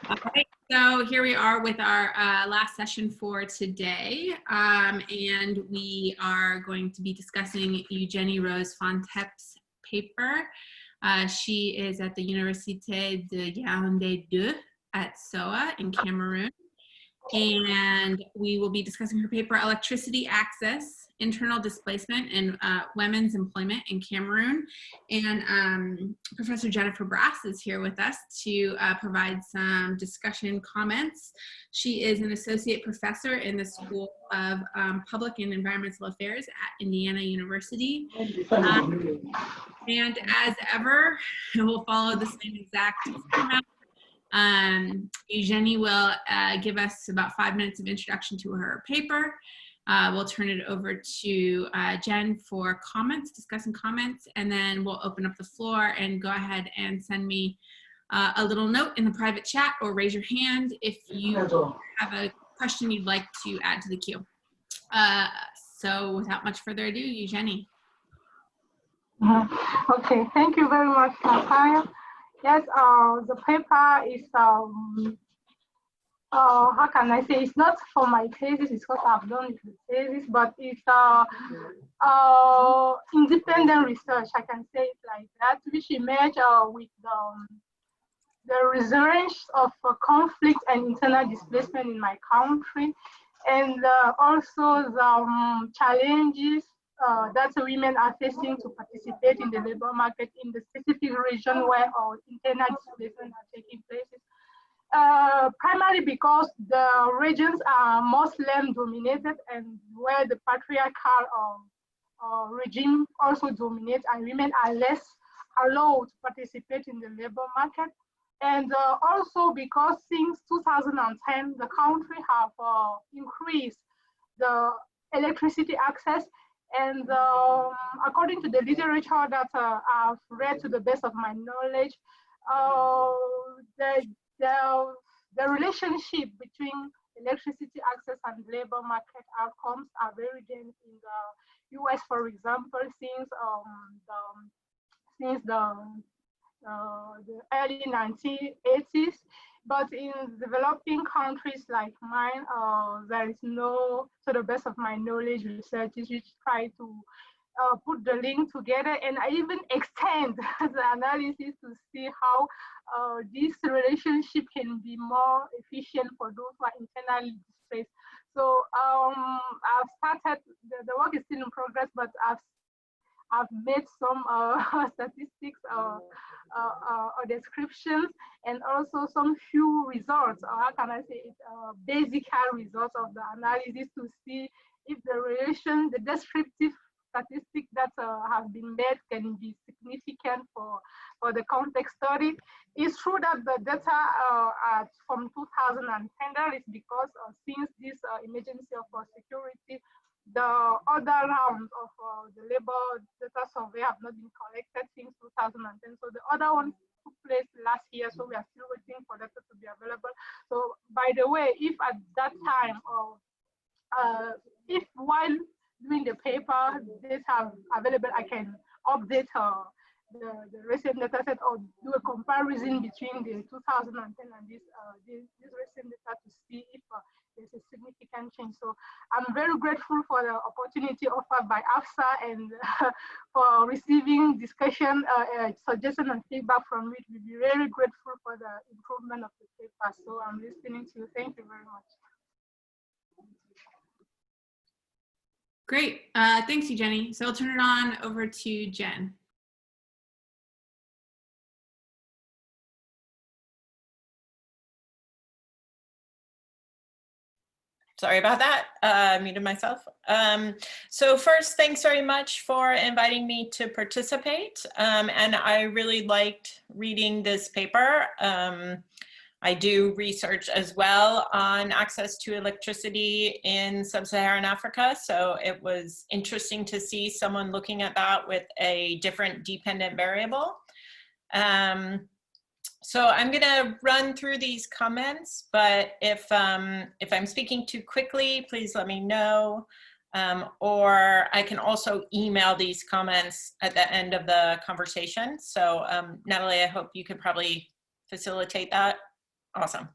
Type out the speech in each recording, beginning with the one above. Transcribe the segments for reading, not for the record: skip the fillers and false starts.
All right, so here we are with our last session for today, and we are going to be discussing Eugenie Rose Fontep's paper. She is at the Université de Yaoundé II at SOA in Cameroon, and we will be discussing her paper, Electricity Access, Internal Displacement and Women's Employment in Cameroon. And Professor Jennifer Brass is here with us to provide some discussion comments. She is an associate professor in the School of Public and Environmental Affairs at Indiana University. And as ever, we'll follow the same exact format. Eugenie will give us about 5 minutes of introduction to her paper. We'll turn it over to Jen for comments, discussing comments, and then we'll open up the floor and go ahead and send me a little note in the private chat or raise your hand if you have a question you'd like to add to the queue. So without much further ado, Eugenie. Okay, thank you very much, Natalia. Yes, the paper is, how can I say, it's not for my thesis, it's because I've done the thesis, but it's independent research, I can say it like that, which emerged with the resurgence of conflict and internal displacement in my country, and also the challenges that women are facing to participate in the labor market in the specific region where our internal displacement are taking place. Primarily because the regions are Muslim dominated and where the patriarchal regime also dominates, and women are less allowed to participate in the labor market. And also because since 2010, the country have increased the electricity access. And according to the literature that I've read to the best of my knowledge, the relationship between electricity access and labor market outcomes are very dense in the US, for example, since the early 1980s. But in developing countries like mine, there is no, to the best of my knowledge, researchers which try to put the link together, and I even extend the analysis to see how this relationship can be more efficient for those who are internally displaced. So I've started, the work is still in progress, but I've made some statistics or descriptions, and also some few results, or how can I say it, basic results of the analysis to see if the relation, the descriptive statistics that have been made can be significant for the context study. It's true that the data from 2010, that is because since this emergency of security, the other round of the labor data survey have not been collected since 2010. So the other one took place last year, so we are still waiting for data to be available. So by the way, if at that time, if while doing the paper data available, I can update the recent data set or do a comparison between the 2010 and this recent data to see if there's a significant change. So I'm very grateful for the opportunity offered by APSA and for receiving discussion, suggestion and feedback from which we'll be very grateful for the improvement of the paper. So I'm listening to you. Thank you very much. Great, thanks Eugenie. So I'll turn it on over to Jen. Sorry about that, muted myself. So first, thanks very much for inviting me to participate. And I really liked reading this paper. I do research as well on access to electricity in sub-Saharan Africa. So it was interesting to see someone looking at that with a different dependent variable. So I'm going to run through these comments, but if I'm speaking too quickly, please let me know. Or I can also email these comments at the end of the conversation. So Natalie, I hope you could probably facilitate that. Awesome.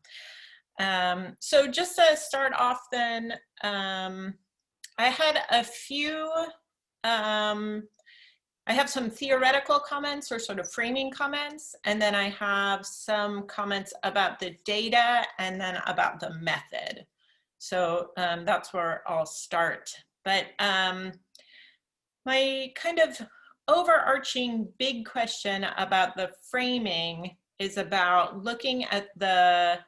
So just to start off then, I had a few, I have some theoretical comments or sort of framing comments, and then I have some comments about the data and then about the method. So that's where I'll start. But my kind of overarching big question about the framing is about looking at the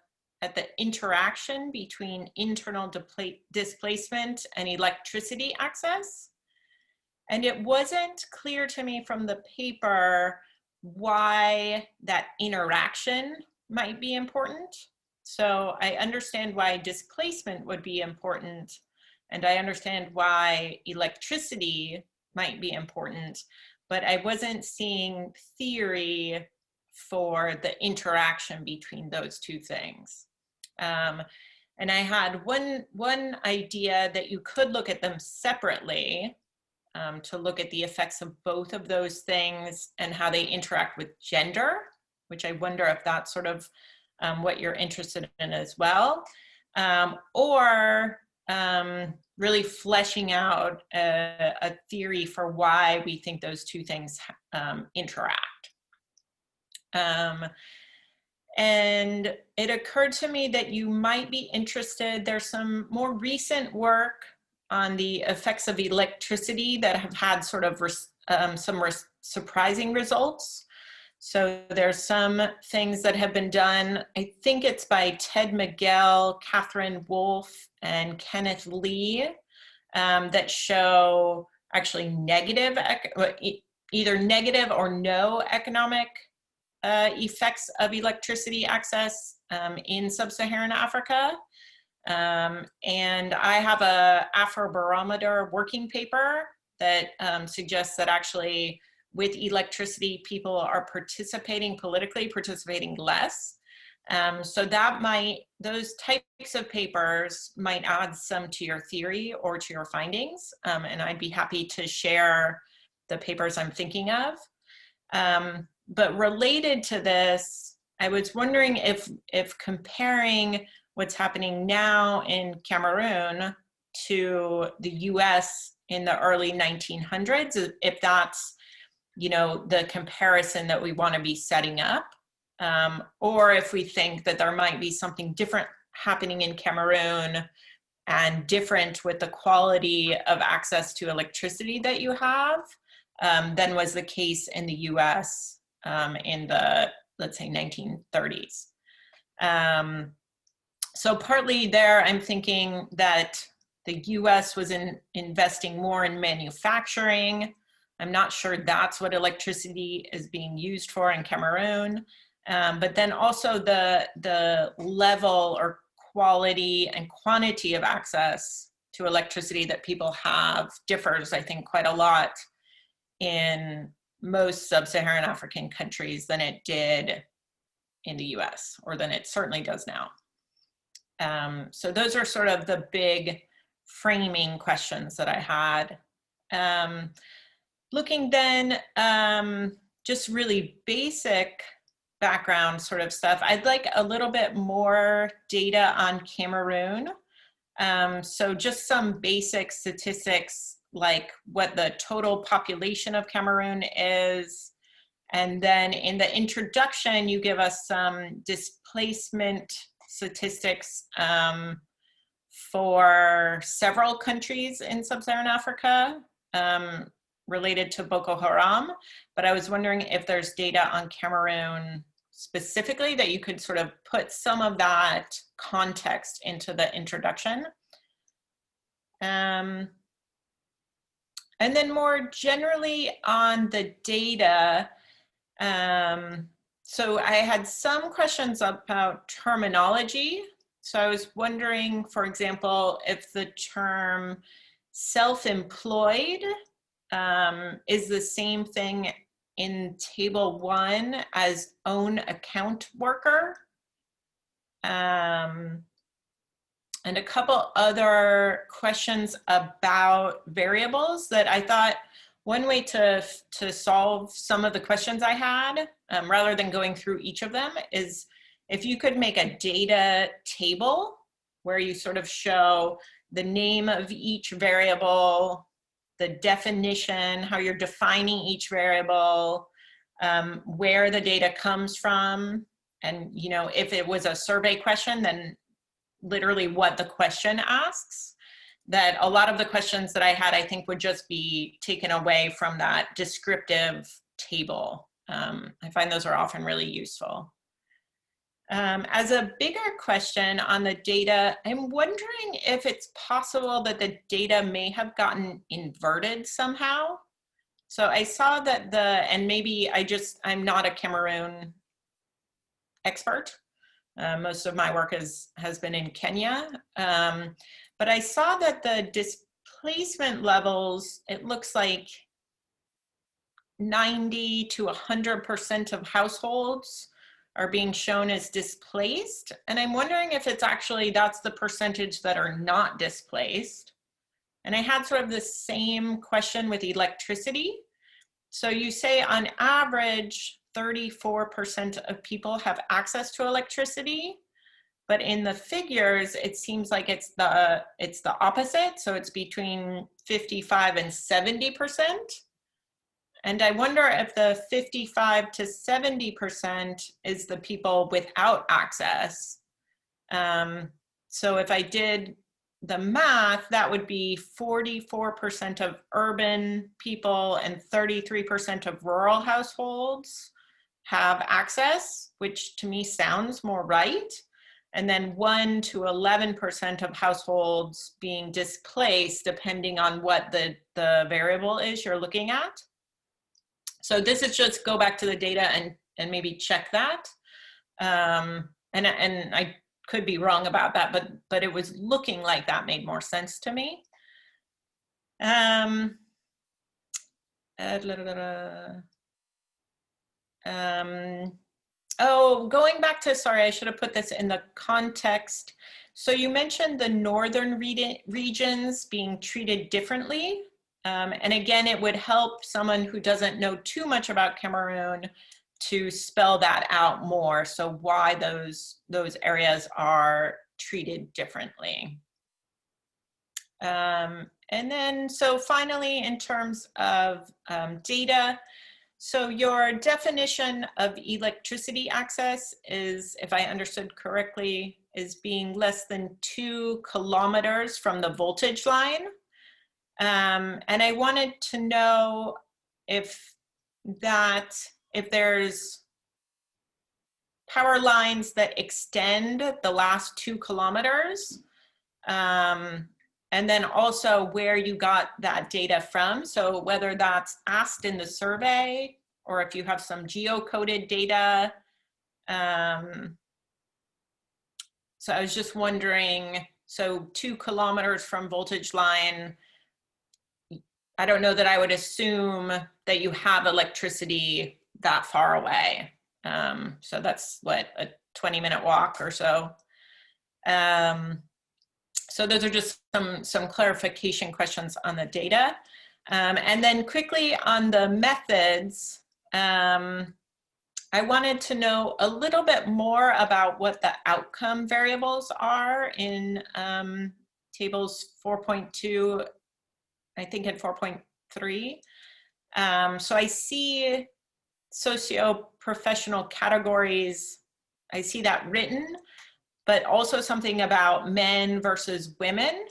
interaction between internal displacement and electricity access. And it wasn't clear to me from the paper why that interaction might be important. So I understand why displacement would be important, and I understand why electricity might be important, but I wasn't seeing theory for the interaction between those two things. And I had one idea that you could look at them separately, to look at the effects of both of those things and how they interact with gender, which I wonder if that's sort of what you're interested in as well, or really fleshing out a theory for why we think those two things interact. And it occurred to me that you might be interested, there's some more recent work on the effects of electricity that have had sort of surprising results. So there's some things that have been done, I think it's by Ted Miguel, Catherine Wolfe, and Kenneth Lee, that show actually negative, either negative or no economic effects of electricity access in sub-Saharan Africa. And I have a Afrobarometer working paper that suggests that actually with electricity, people are participating politically, participating less. So that those types of papers might add some to your theory or to your findings. And I'd be happy to share the papers I'm thinking of. But related to this, I was wondering if comparing what's happening now in Cameroon to the US in the early 1900s, if that's, you know, the comparison that we want to be setting up, or if we think that there might be something different happening in Cameroon and different with the quality of access to electricity that you have than was the case in the US in the, let's say, 1930s. So partly there, I'm thinking that the US was investing more in manufacturing. I'm not sure that's what electricity is being used for in Cameroon. But then also the level or quality and quantity of access to electricity that people have differs, I think, quite a lot in most sub-Saharan African countries than it did in the US, or than it certainly does now. So those are sort of the big framing questions that I had. Looking then, just really basic background sort of stuff, I'd like a little bit more data on Cameroon. So just some basic statistics, like what the total population of Cameroon is. And then in the introduction, you give us some displacement statistics for several countries in sub-Saharan Africa related to Boko Haram. But I was wondering if there's data on Cameroon specifically that you could sort of put some of that context into the introduction. And then more generally on the data, so I had some questions about terminology. So I was wondering, for example, if the term self-employed is the same thing in table 1 as own account worker. And a couple other questions about variables that I thought one way to solve some of the questions I had, rather than going through each of them, is if you could make a data table where you sort of show the name of each variable, the definition, how you're defining each variable, where the data comes from, and if it was a survey question, then literally what the question asks. That a lot of the questions that I had, I think, would just be taken away from that descriptive table. I find those are often really useful. As a bigger question on the data, I'm wondering if it's possible that the data may have gotten inverted somehow. So I saw that and maybe I'm not a Cameroon expert. Most of my work has been in Kenya. But I saw that the displacement levels, it looks like 90 to 100% of households are being shown as displaced. And I'm wondering if it's actually, that's the percentage that are not displaced. And I had sort of the same question with electricity. So you say on average, 34% of people have access to electricity, but in the figures, it seems like it's the opposite. So it's between 55 and 70%. And I wonder if the 55 to 70% is the people without access. So if I did the math, that would be 44% of urban people and 33% of rural households have access, which to me sounds more right. And then 1 to 11% of households being displaced, depending on what the variable is you're looking at. So this is just go back to the data and maybe check that. And I could be wrong about that, but it was looking like that made more sense to me. Oh, going back to, sorry, I should have put this in the context. So you mentioned the northern regions being treated differently. And again, it would help someone who doesn't know too much about Cameroon to spell that out more. So why those areas are treated differently. And then, so finally, in terms of data, so your definition of electricity access is, if I understood correctly, is being less than 2 kilometers from the voltage line. And I wanted to know if there's power lines that extend the last 2 kilometers, and then also where you got that data from. So whether that's asked in the survey or if you have some geocoded data. So I was just wondering, so 2 kilometers from voltage line, I don't know that I would assume that you have electricity that far away. So that's what, a 20-minute walk or so. So those are just some clarification questions on the data. And then quickly on the methods, I wanted to know a little bit more about what the outcome variables are in tables 4.2, I think in 4.3. So I see socio-professional categories, I see that written, but also something about men versus women.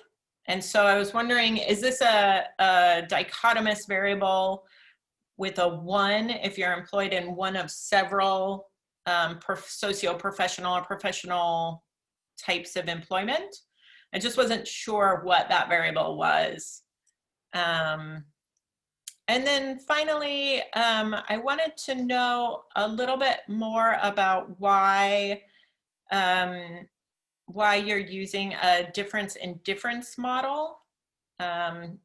And so I was wondering, is this a dichotomous variable with a 1 if you're employed in one of several socio-professional or professional types of employment? I just wasn't sure what that variable was. And then finally, I wanted to know a little bit more about why you're using a difference in difference model.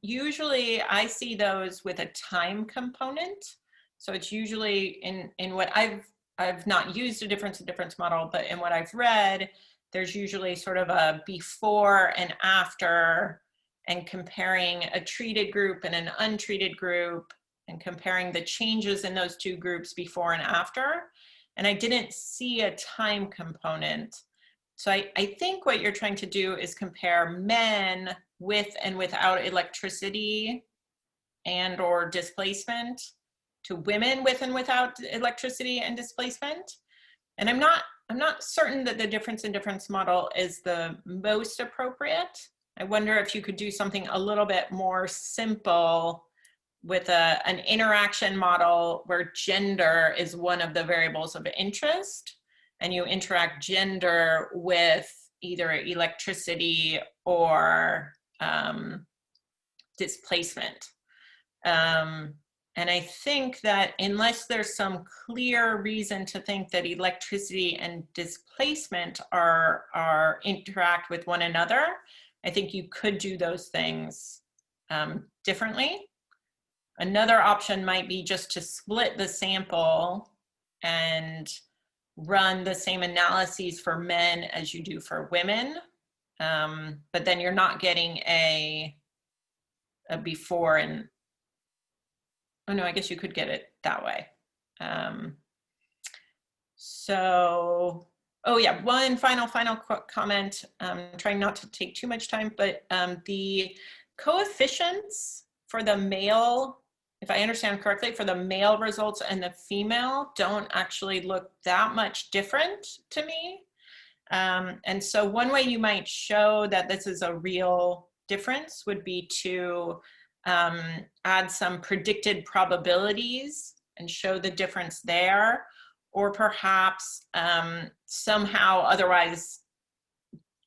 Usually I see those with a time component. So it's usually in what I've not used a difference in difference model, but in what I've read, there's usually sort of a before and after, and comparing a treated group and an untreated group and comparing the changes in those 2 groups before and after. and I didn't see a time component. So I think what you're trying to do is compare men with and without electricity and or displacement to women with and without electricity and displacement. And I'm not certain that the difference in difference model is the most appropriate. I wonder if you could do something a little bit more simple with an interaction model where gender is one of the variables of interest, and you interact gender with either electricity or displacement. And I think that unless there's some clear reason to think that electricity and displacement are interact with one another, I think you could do those things differently. Another option might be just to split the sample and run the same analyses for men as you do for women, but then you're not getting a before and, oh no, I guess you could get it that way. So, oh yeah, one final comment, trying not to take too much time, but the coefficients for the male, if I understand correctly, for the male results and the female don't actually look that much different to me. And so one way you might show that this is a real difference would be to add some predicted probabilities and show the difference there, or perhaps somehow otherwise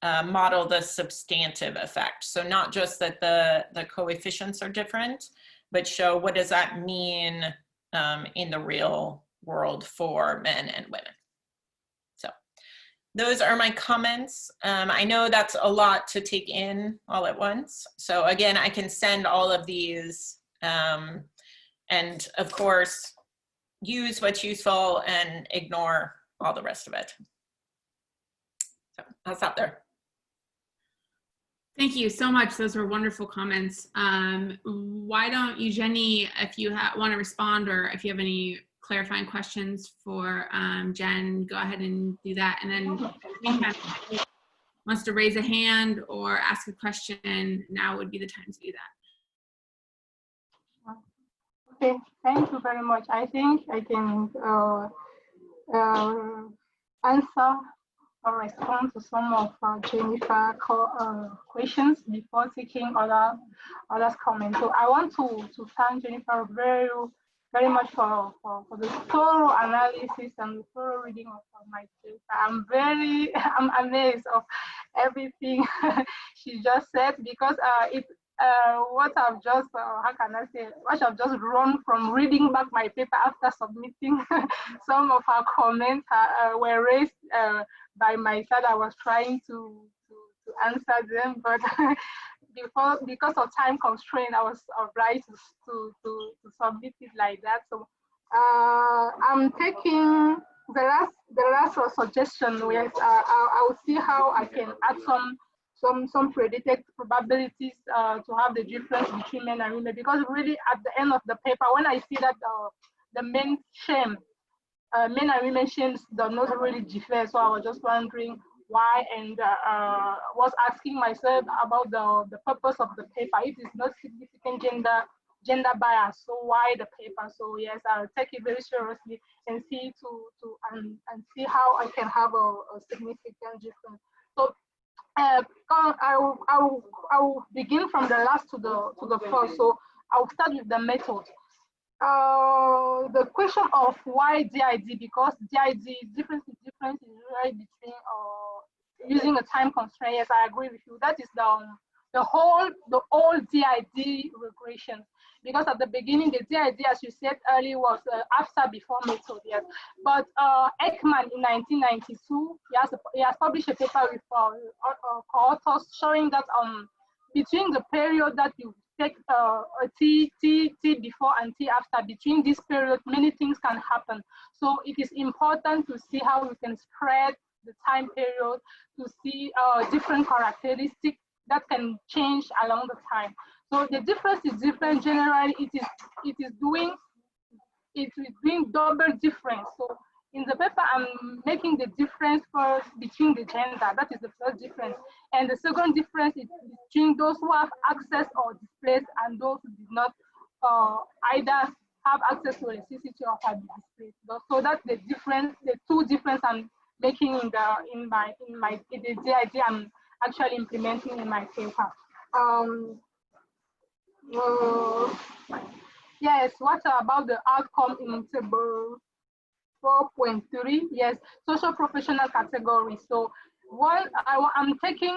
model the substantive effect. So not just that the coefficients are different, but show what does that mean in the real world for men and women. So those are my comments. I know that's a lot to take in all at once. So again, I can send all of these and of course, use what's useful and ignore all the rest of it. So I'll stop there. Thank you so much. Those were wonderful comments. Why don't Eugenie, if you want to respond, or if you have any clarifying questions for Jen, go ahead and do that. And then if wants to raise a hand or ask a question, now would be the time to do that. Okay, thank you very much. I think I can answer or respond to some of Jennifer's questions before taking others' comments. So I want to thank Jennifer very much for the thorough analysis and the thorough reading of my paper. I'm amazed of everything she just said, because what I've just, how can I say, what I've just run from reading back my paper after submitting some of her comments were raised by my side. I was trying to answer them, but because of time constraint, I was obliged to submit it like that. So I'm taking the last suggestion. Yes, I will see how I can add some predicted probabilities to have the difference between men and women, because really at the end of the paper, when I see that the men and women shames do not really differ, so I was just wondering why, and was asking myself about the purpose of the paper. It is not significant gender bias, so why the paper? So yes, I'll take it very seriously and see and see how I can have a significant difference. So I will begin from the last to the first. So I'll start with the method. The question of why DID, because DID difference is usually between using a time constraint. Yes, I agree with you. That is the whole DID regression. Because at the beginning, the DID, as you said earlier, was APSA before method, yes. But Ekman in 1992, he has published a paper with co-authors showing that between the period that you take a T before and T after, between this period, many things can happen. So it is important to see how we can spread the time period to see different characteristics that can change along the time. So the difference is different. Generally, it is doing double difference. So in the paper, I'm making the difference first between the gender. That is the first difference. And the second difference is between those who have access or displaced and those who did not either have access to electricity or have been displaced. So that's the difference, the two difference I'm making in the idea I'm actually implementing in my paper. Yes, what about the outcome in table 4.3? Yes, social professional category. So I'm taking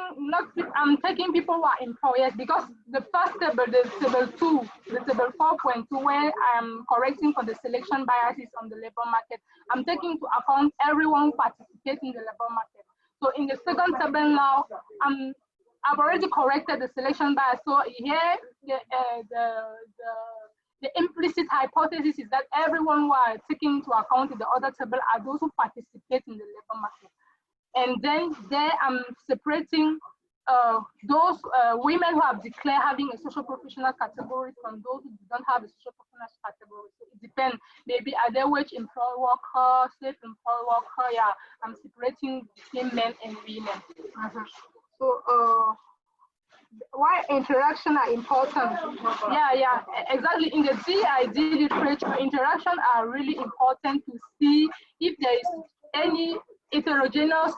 people who are employers, because the first table, the table 2, the table 4.2, where I'm correcting for the selection biases on the labor market, I'm taking into account everyone who participates in the labor market. So in the second table now, I've already corrected the selection bias. So here, the implicit hypothesis is that everyone who are taking into account in the other table are those who participate in the labor market. And then there I'm separating those women who have declared having a social professional category from those who don't have a social professional category. So it depends. Maybe are they wage employed worker, self-employed worker? Yeah, I'm separating between men and women. So why interaction are important? Yeah, exactly. In the DID literature, interaction are really important to see if there is any heterogeneous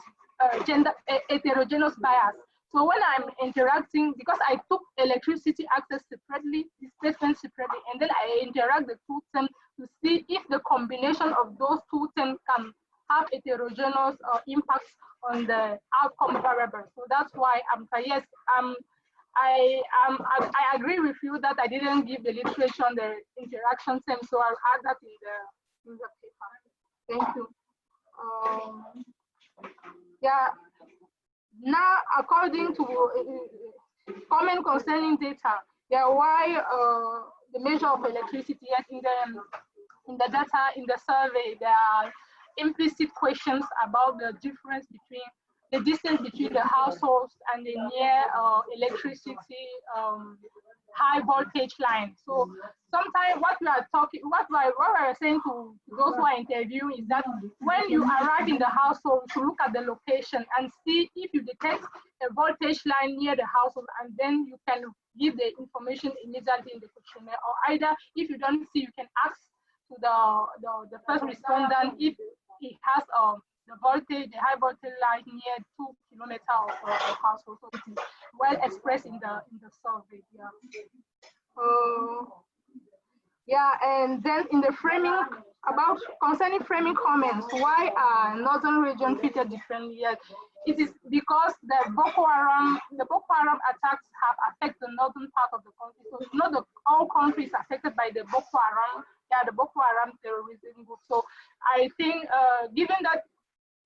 heterogeneous bias. So when I'm interacting, because I took electricity access separately, displacement separately, and then I interact the two terms to see if the combination of those two terms can have heterogeneous impacts on the outcome variable. So that's why I agree with you that I didn't give the literature on the interaction term, so I'll add that in the paper. Thank you. Yeah. Now, according to comment concerning data, yeah, why the measure of electricity? Yes, in the data in the survey, there are implicit questions about the difference between the distance between the households and the near electricity high voltage line. So sometimes what we are saying to those who are interviewing is that when you arrive in the household, you look at the location and see if you detect a voltage line near the household, and then you can give the information immediately in the questionnaire. Or either if you don't see, you can ask to the first respondent if he has the high voltage line near 2 kilometers of the household. So it is well expressed in the survey. Yeah. And then in the framing, about concerning framing comments, why are northern region treated differently? Yes, it is because the Boko Haram attacks have affected the northern part of the country. So it's not the all countries affected by the Boko Haram. Yeah, the Boko Haram terrorism group. So I think, given that,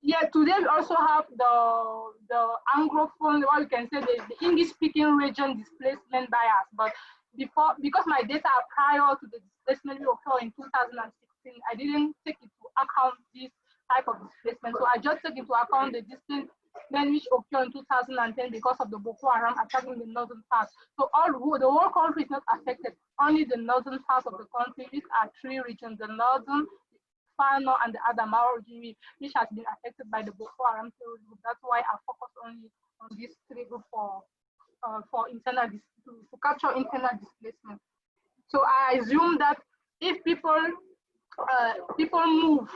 yeah, today we also have the Anglophone, what you can say, the English-speaking region displacement bias. But because my data are prior to the displacement we occurred in 2016, I didn't take into account this type of displacement. So I just took into account the displacement which occurred in 2010 because of the Boko Haram attacking the northern part. So the whole country is not affected, only the northern part of the country. These are 3 regions: the northern, Far North, and the Adamawa region, which has been affected by the Boko Haram terrorist group. That's why I focus only on these 3 groups for internal to capture internal displacement. So I assume that if people move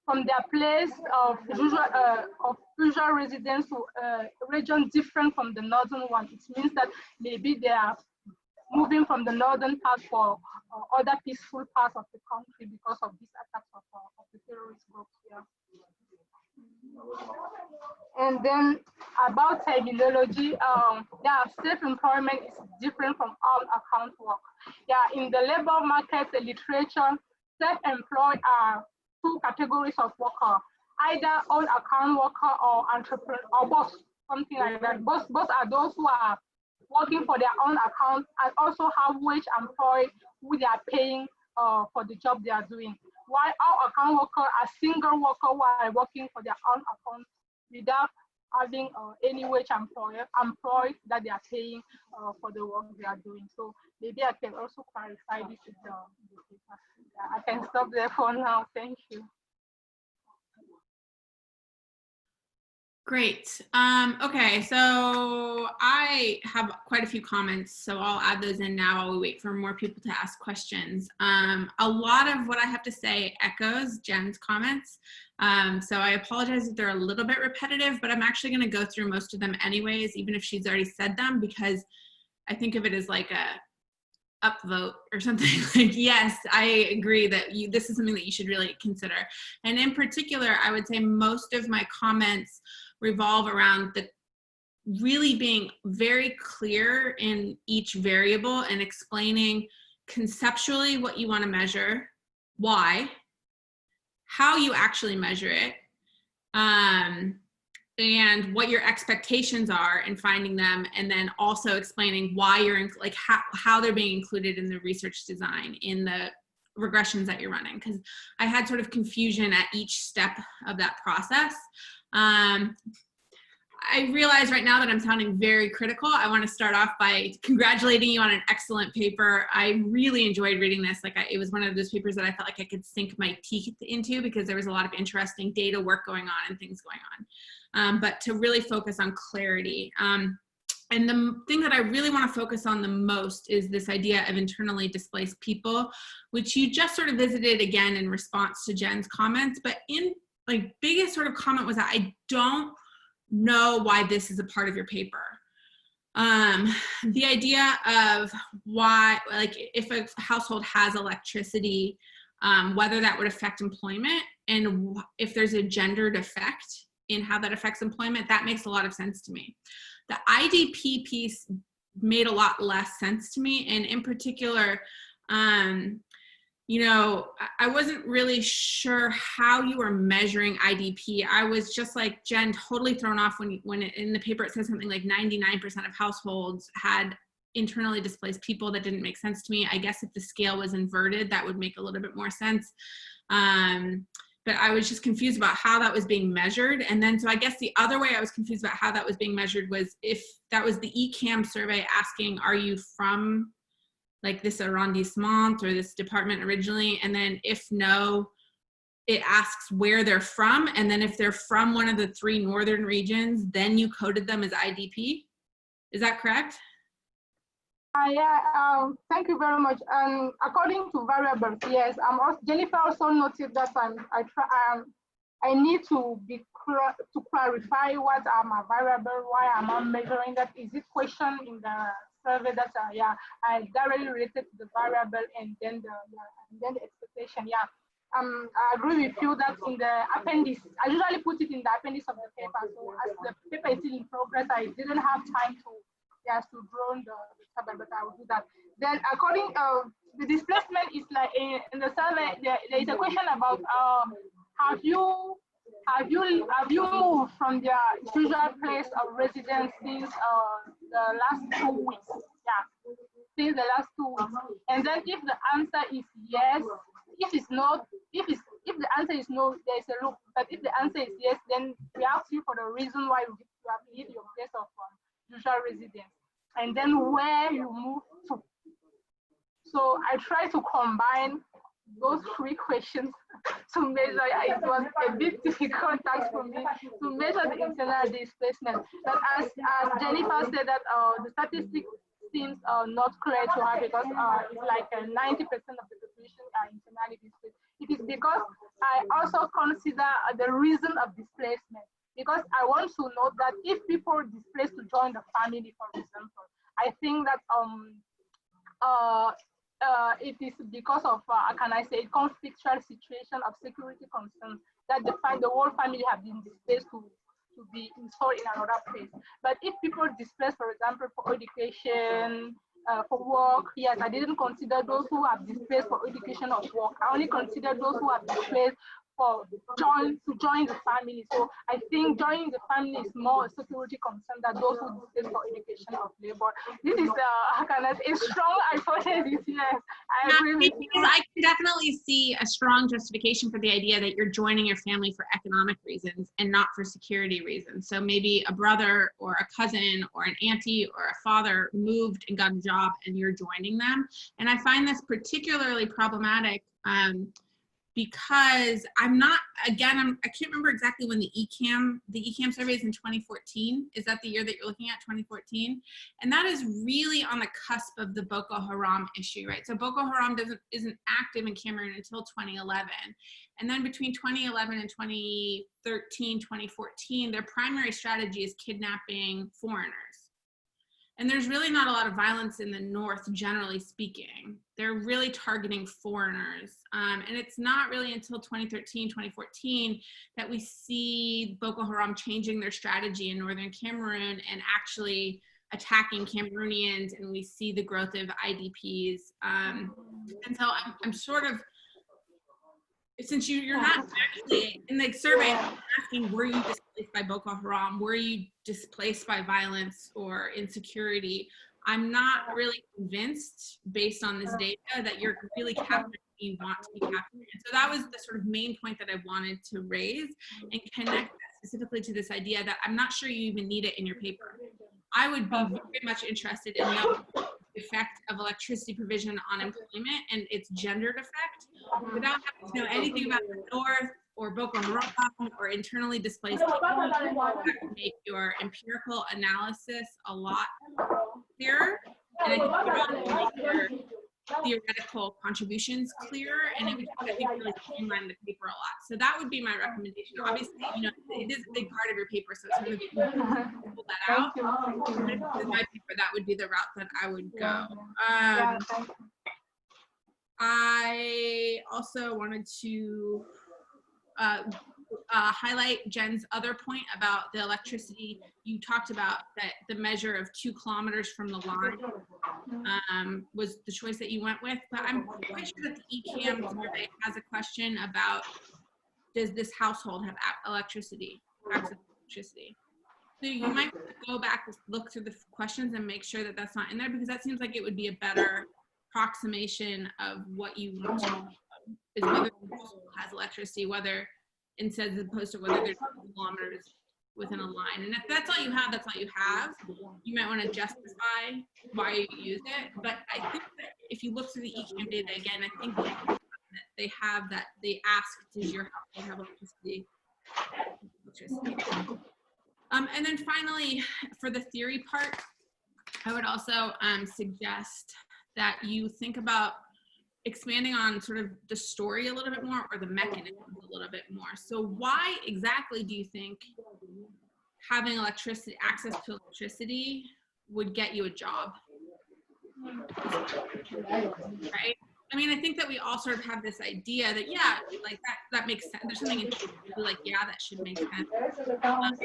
from their place of usual residence to a region different from the northern one, it means that maybe they are moving from the northern part for other peaceful parts of the country because of these attacks of the terrorist groups. Yeah. And then about terminology, yeah, self-employment is different from all account work. Yeah, in the labor market, the literature, self-employed are 2 categories of worker, either own account worker or entrepreneur or boss, something like that. Both are those who are working for their own account and also have wage employed who they are paying for the job they are doing. While our account workers are single worker who are working for their own account without having any wage employed that they are paying for the work they are doing. So maybe I can also clarify this with the paper. Yeah, I can stop there for now. Thank you. Great. Okay, so I have quite a few comments, so I'll add those in now while we wait for more people to ask questions. A lot of what I have to say echoes Jen's comments, so I apologize if they're a little bit repetitive, but I'm actually going to go through most of them anyways, even if she's already said them, because I think of it as like a upvote or something. Like, yes, I agree that this is something that you should really consider. And in particular, I would say most of my comments revolve around the really being very clear in each variable and explaining conceptually what you want to measure, why, how you actually measure it, and what your expectations are in finding them, and then also explaining why you're like how they're being included in the research design in the regressions that you're running, because I had sort of confusion at each step of that process. I realize right now that I'm sounding very critical. I want to start off by congratulating you on an excellent paper. I really enjoyed reading this. Like, it was one of those papers that I felt like I could sink my teeth into, because there was a lot of interesting data work going on and things going on. But to really focus on clarity. And the thing that I really want to focus on the most is this idea of internally displaced people, which you just sort of visited again in response to Jen's comments. But in like biggest sort of comment was that I don't know why this is a part of your paper. The idea of why, like, if a household has electricity, whether that would affect employment, and if there's a gendered effect in how that affects employment, that makes a lot of sense to me. The IDP piece made a lot less sense to me, and in particular, you know, I wasn't really sure how you were measuring IDP. I was just like Jen, totally thrown off when in the paper it says something like 99% of households had internally displaced people. That didn't make sense to me. I guess if the scale was inverted, that would make a little bit more sense. But I was just confused about how that was being measured. And then, so I guess the other way I was confused about how that was being measured was if that was the ECAM survey asking, are you from like this arrondissement or this department originally? And then if no, it asks where they're from. And then if they're from one of the 3 northern regions, then you coded them as IDP. Is that correct? Yeah, thank you very much. And according to variables, yes, Jennifer also noted that I need to clarify what are my variable, why am I measuring that? Is it question in the survey that I directly related to the variable and then the expectation. Yeah, I agree with you that in the appendix, I usually put it in the appendix of the paper. So as the paper is still in progress, I didn't have time to draw the table, but I will do that. Then according the displacement is like in the survey, there is a question about have you moved from their usual place of residence since the last 2 weeks? Yeah, since the last 2 weeks. And then if the answer is yes, if the answer is no, there is a loop. But if the answer is yes, then we ask you for the reason why you have leave your place of usual residence, and then where you move to. So I try to combine those 3 questions to measure. It was a bit difficult task for me to measure the internal displacement. But as Jennifer said that the statistics seems not clear to her because it's like 90% of the population are internally displaced. It is because I also consider the reason of displacement, because I want to know that if people are displaced to join the family, for example, I think that it is because of, can I say, conflictual situation of security concerns that the whole family have been displaced to be installed in another place. But if people displaced, for example, for education, for work, yes, I didn't consider those who have displaced for education or work. I only consider those who have displaced to join the family. So I think joining the family is more a security concern than those who displaced for education or labor. This is a strong hypothesis. Yes, I agree with you. I can definitely see a strong justification for the idea that you're joining your family for economic reasons and not for security reasons. So maybe a brother or a cousin or an auntie or a father moved and got a job and you're joining them. And I find this particularly problematic because I'm not, again, I can't remember exactly when the ECAM survey is in 2014. Is that the year that you're looking at, 2014? And that is really on the cusp of the Boko Haram issue, right? So Boko Haram isn't active in Cameroon until 2011. And then between 2011 and 2013, 2014, their primary strategy is kidnapping foreigners. And there's really not a lot of violence in the north, generally speaking. They're really targeting foreigners. And it's not really until 2013, 2014 that we see Boko Haram changing their strategy in northern Cameroon and actually attacking Cameroonians, and we see the growth of IDPs. And so I'm sort of, since you're not actually in the survey asking, were you displaced by Boko Haram? Were you displaced by violence or insecurity? I'm not really convinced, based on this data, that you're really capturing what you want to be capturing. And so that was the sort of main point that I wanted to raise and connect that specifically to this idea that I'm not sure you even need it in your paper. I would be very much interested in knowing the effect of electricity provision on employment and its gendered effect, without having to know anything about the North or Boko Haram or internally displaced people. That would make your empirical analysis a lot clearer, and I think it would also make your theoretical contributions clearer, and it would, I think, really streamline the paper a lot. So that would be my recommendation. Obviously, you know, it is a big part of your paper, so it's really important to pull that out. But if this is my paper, that would be the route that I would go. I also wanted to highlight Jen's other point about the electricity. You talked about that the measure of 2 kilometers from the line was the choice that you went with, but I'm pretty sure that the ECAM survey has a question about, does this household have electricity, access to electricity? So you might go back, look through the questions and make sure that that's not in there, because that seems like it would be a better approximation of what you want to know, is whether the household has electricity, whether, instead, as opposed to whether there's kilometers within a line. And if that's all you have, that's all you have. You might want to justify why you use it. But I think that if you look through the ECAM data again, I think that they have that, they ask, does your household have electricity? And then finally, for the theory part, I would also suggest that you think about expanding on sort of the story a little bit more, or the mechanisms a little bit more. So why exactly do you think having electricity, access to electricity, would get you a job? Right? I mean, I think that we all sort of have this idea that, yeah, like that makes sense. There's something in like, yeah, that should make sense. But on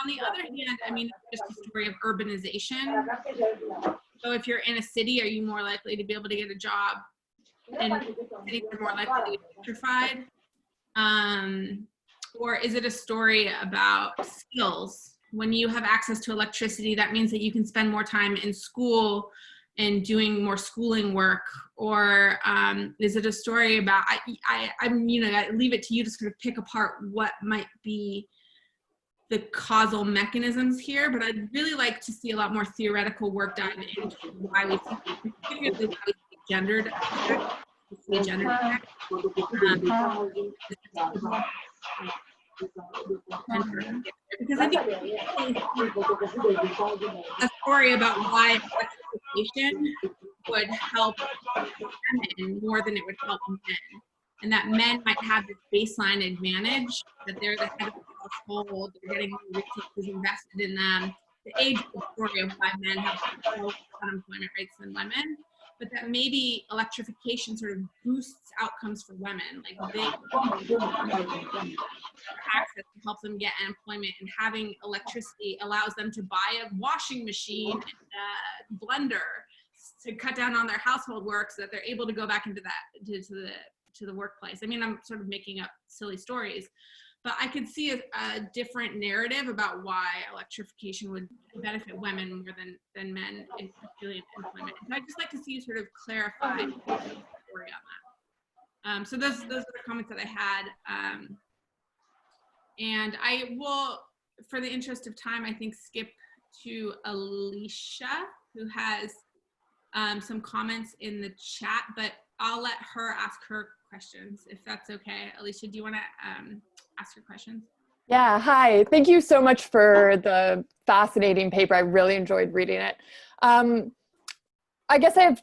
the other hand, I mean, it's just a story of urbanization. So if you're in a city, are you more likely to be able to get a job? And cities are more likely to be electrified? Or is it a story about skills? When you have access to electricity, that means that you can spend more time in school and doing more schooling work? Or is it a story about, I'm, you know, I leave it to you to sort of pick apart what might be the causal mechanisms here, but I'd really like to see a lot more theoretical work done into why we see, particularly why we see gendered effects, because I think a story about why electrification would help women more than it would help men, and that men might have this baseline advantage, that they're the head of the household, they're getting resources invested in them. The age-old story of why men have low unemployment rates than women, but that maybe electrification sort of boosts outcomes for women. Like they access to help them get employment, and having electricity allows them to buy a washing machine and a blender to cut down on their household work, so that they're able to go back into that, to the workplace. I mean, I'm sort of making up silly stories, but I could see a different narrative about why electrification would benefit women more than men, particularly in employment. And I'd just like to see you sort of clarify the story on that. So those are the comments that I had. And I will, for the interest of time, I think skip to Alicia, who has some comments in the chat, but I'll let her ask her questions, if that's okay. Alicia, do you want to ask your questions? Yeah, hi. Thank you so much for the fascinating paper. I really enjoyed reading it. I guess I have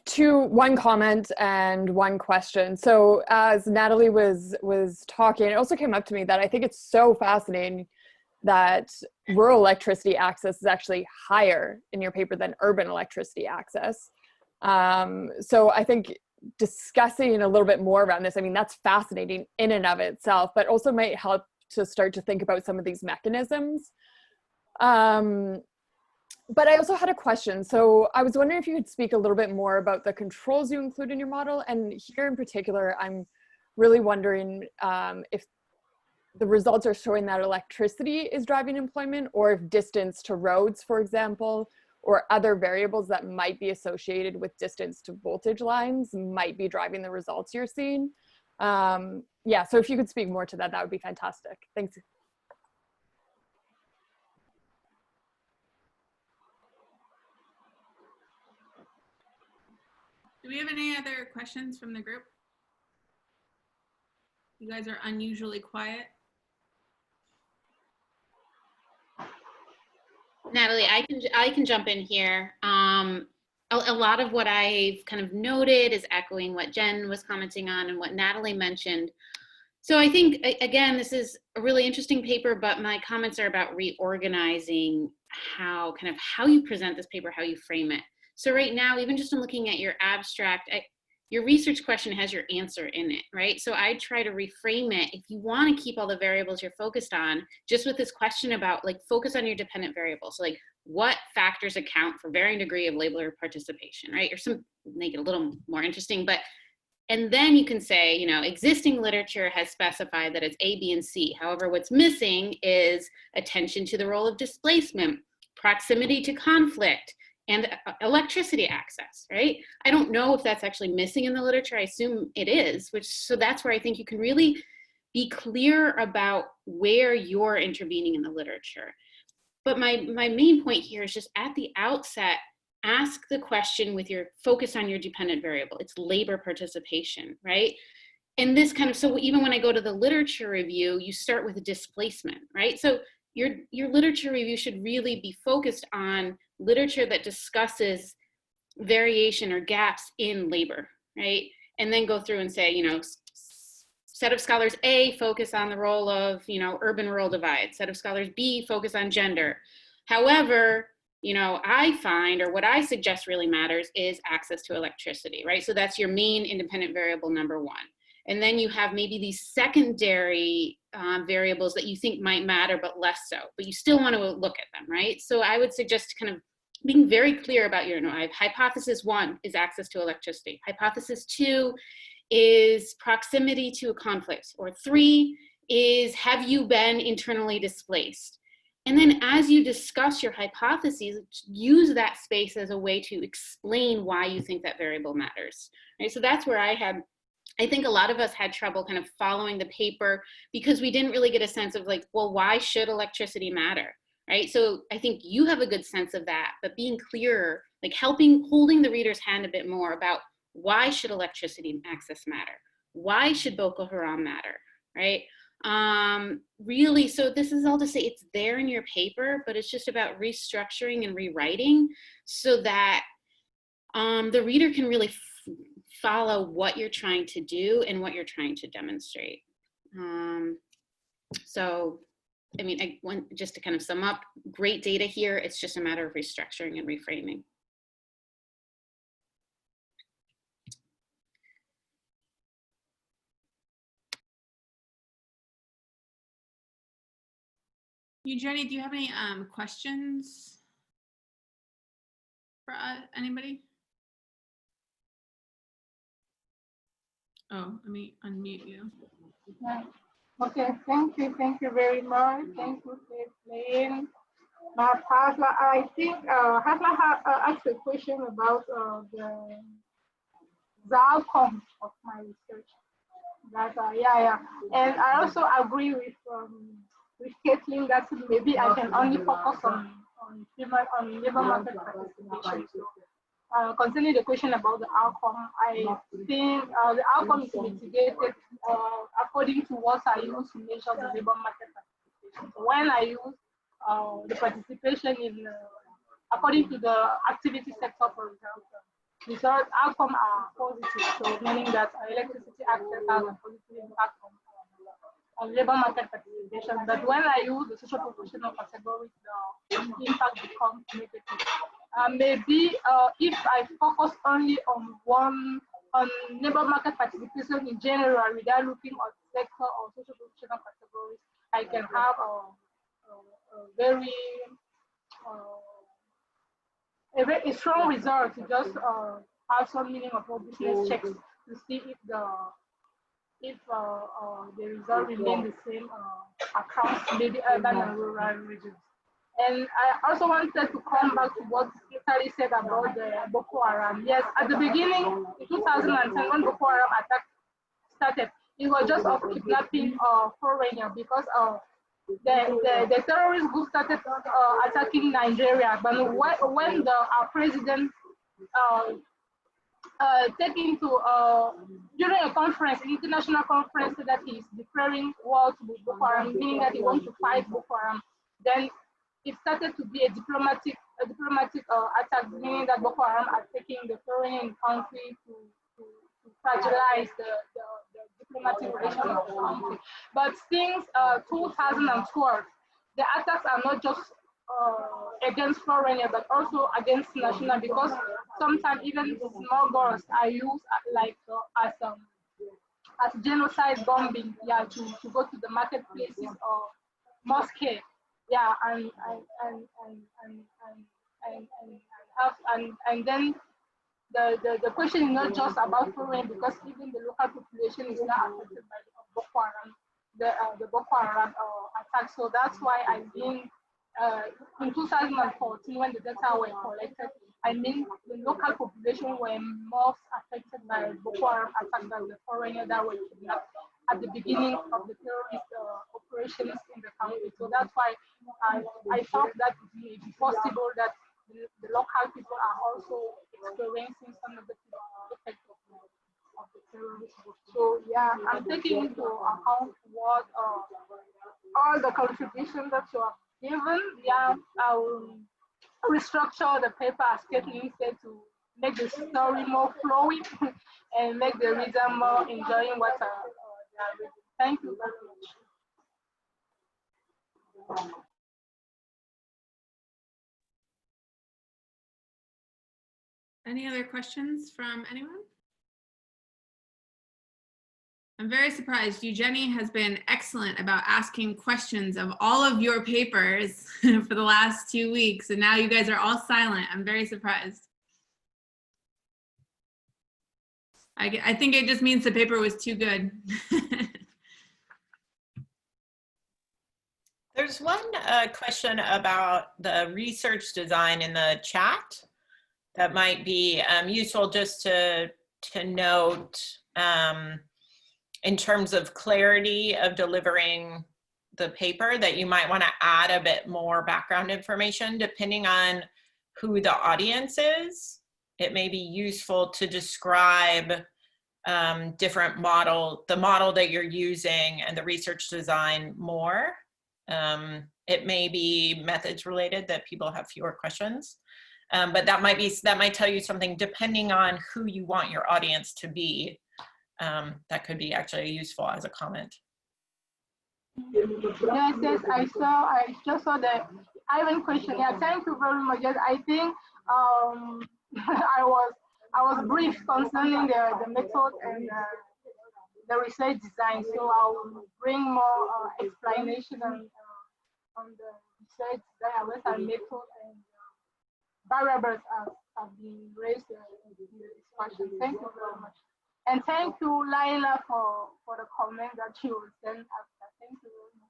one comment and one question. So as Natalie was talking, it also came up to me that I think it's so fascinating that rural electricity access is actually higher in your paper than urban electricity access. So I think discussing a little bit more around this, I mean, that's fascinating in and of itself, but also might help to start to think about some of these mechanisms. But I also had a question. So I was wondering if you could speak a little bit more about the controls you include in your model. And here in particular, I'm really wondering if the results are showing that electricity is driving employment, or if distance to roads, for example, or other variables that might be associated with distance to voltage lines might be driving the results you're seeing. Yeah, so if you could speak more to that, that would be fantastic. Thanks. Do we have any other questions from the group? You guys are unusually quiet. Natalie, I can jump in here. A lot of what I've kind of noted is echoing what Jen was commenting on and what Natalie mentioned. So I think, again, this is a really interesting paper, but my comments are about reorganizing how you present this paper, how you frame it. So right now, even just in looking at your abstract, your research question has your answer in it, right? So I try to reframe it. If you want to keep all the variables you're focused on, just with this question about like focus on your dependent variables. So like what factors account for varying degree of labeler participation, right? Or some make it a little more interesting, but and then you can say, you know, existing literature has specified that it's A, B, and C. However, what's missing is attention to the role of displacement, proximity to conflict, and electricity access, right? I don't know if that's actually missing in the literature. I assume it is, so that's where I think you can really be clear about where you're intervening in the literature. But my main point here is just at the outset, ask the question with your focus on your dependent variable. It's labor participation, right? And this kind of, so even when I go to the literature review, you start with a displacement, right? So your literature review should really be focused on literature that discusses variation or gaps in labor, right? And then go through and say, you know, set of scholars A focus on the role of, you know, urban-rural divide. Set of scholars B focus on gender. However, you know, I find, or what I suggest really matters is access to electricity, right? So that's your main independent variable number one. And then you have maybe these secondary variables that you think might matter, but less so, but you still want to look at them, right? So I would suggest kind of being very clear about your, you know, hypothesis 1 is access to electricity. Hypothesis 2 is proximity to a conflict, or 3 is have you been internally displaced? And then as you discuss your hypotheses, use that space as a way to explain why you think that variable matters, right? So that's where I think a lot of us had trouble kind of following the paper because we didn't really get a sense of like, well, why should electricity matter, right? So I think you have a good sense of that, but being clearer, like holding the reader's hand a bit more about why should electricity access matter? Why should Boko Haram matter, right? Really, so this is all to say it's there in your paper, but it's just about restructuring and rewriting so that the reader can really follow what you're trying to do and what you're trying to demonstrate. So, I mean, just to kind of sum up, great data here. It's just a matter of restructuring and reframing. Eugenie, do you have any questions for anybody? Oh, let me unmute you. Okay, thank you very much. Thank you for explaining. But Hasla, I think Hasla asked a question about the outcome of my research. That yeah, and I also agree with Caitlin that maybe I can only focus on labor market participation. So concerning the question about the outcome, I think the outcome is mitigated according to what I use to measure the labor market participation. So when I use the participation in, according to the activity sector, for example, result outcome are positive, so meaning that electricity access has a positive impact on labor market participation. But when I use the social professional categories, the impact becomes negative. Maybe if I focus only on labor market participation in general without looking at sector or social professional categories, I can have a very strong result to just have some meaning of business checks to see if the result remain the same across maybe urban and rural regions. And I also wanted to come back to what Italy said about the Boko Haram. Yes, at the beginning, in 2010, when Boko Haram attack started, it was just of kidnapping foreigners because the terrorist group started attacking Nigeria. But when our president taking to during a conference, an international conference, that he's declaring war to Boko Haram, meaning that he wants to fight Boko Haram, then it started to be a diplomatic attack, meaning that Boko Haram are taking the foreign country to fragilize the diplomatic relations of the country. But since 2012, the attacks are not just against foreigners, but also against national, because sometimes even small girls are used as genocide bombing, yeah, to go to the marketplaces or mosque, yeah, and then the question is not just about foreign, because even the local population is not affected by the Boko Haram, the Boko Haram attack. So that's why I think in 2014, when the data were collected, I mean the local population were more affected by Boko Haram attack than the foreigners that were kidnapped at the beginning of the terrorist operations in the country. So that's why I thought that it may be possible that the local people are also experiencing some of the effects of the terrorist group. So yeah, I'm taking into account what all the contributions that you have given. Yeah, I will restructure the paper, as Kathleen said, to make the story more flowing and make the reader more enjoying what they are reading. Thank you very much. Any other questions from anyone? I'm very surprised. Eugenie has been excellent about asking questions of all of your papers for the last 2 weeks, and now you guys are all silent. I'm very surprised. I think it just means the paper was too good. There's one question about the research design in the chat that might be useful just to note in terms of clarity of delivering the paper, that you might want to add a bit more background information depending on who the audience is. It may be useful to describe the model that you're using and the research design more. It may be methods related that people have fewer questions, but that might tell you something depending on who you want your audience to be. That could be actually useful as a comment. Yes, I just saw the Ivan question. Yeah, thank you very much. Yes, I think I was brief concerning the method and the research design. So I'll bring more explanation on the research design and method and variables have been raised in the discussion. Thank you very much. And thank you, Laila, for the comment that you will send after. Thank you very much.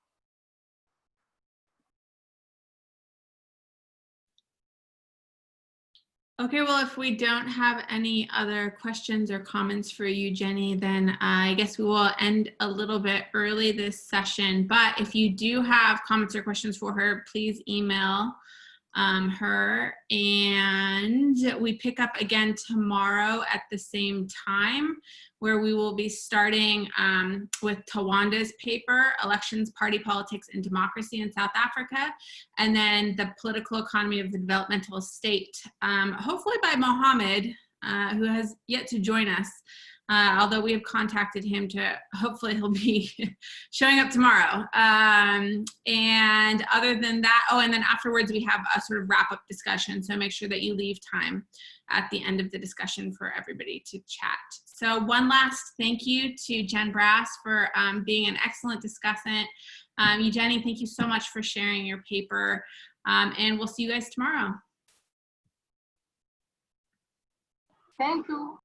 Okay, well, if we don't have any other questions or comments for Eugenie, then I guess we will end a little bit early this session. But if you do have comments or questions for her, please email her. And we pick up again tomorrow at the same time, where we will be starting with Tawanda's paper, Elections, Party Politics, and Democracy in South Africa, and then the political economy of the developmental state, hopefully by Mohammed, who has yet to join us. Although we have contacted him to, hopefully he'll be showing up tomorrow. And other than that, oh, and then afterwards we have a sort of wrap-up discussion. So make sure that you leave time at the end of the discussion for everybody to chat. So one last thank you to Jen Brass for being an excellent discussant. Eugenie, thank you so much for sharing your paper. And we'll see you guys tomorrow. Thank you.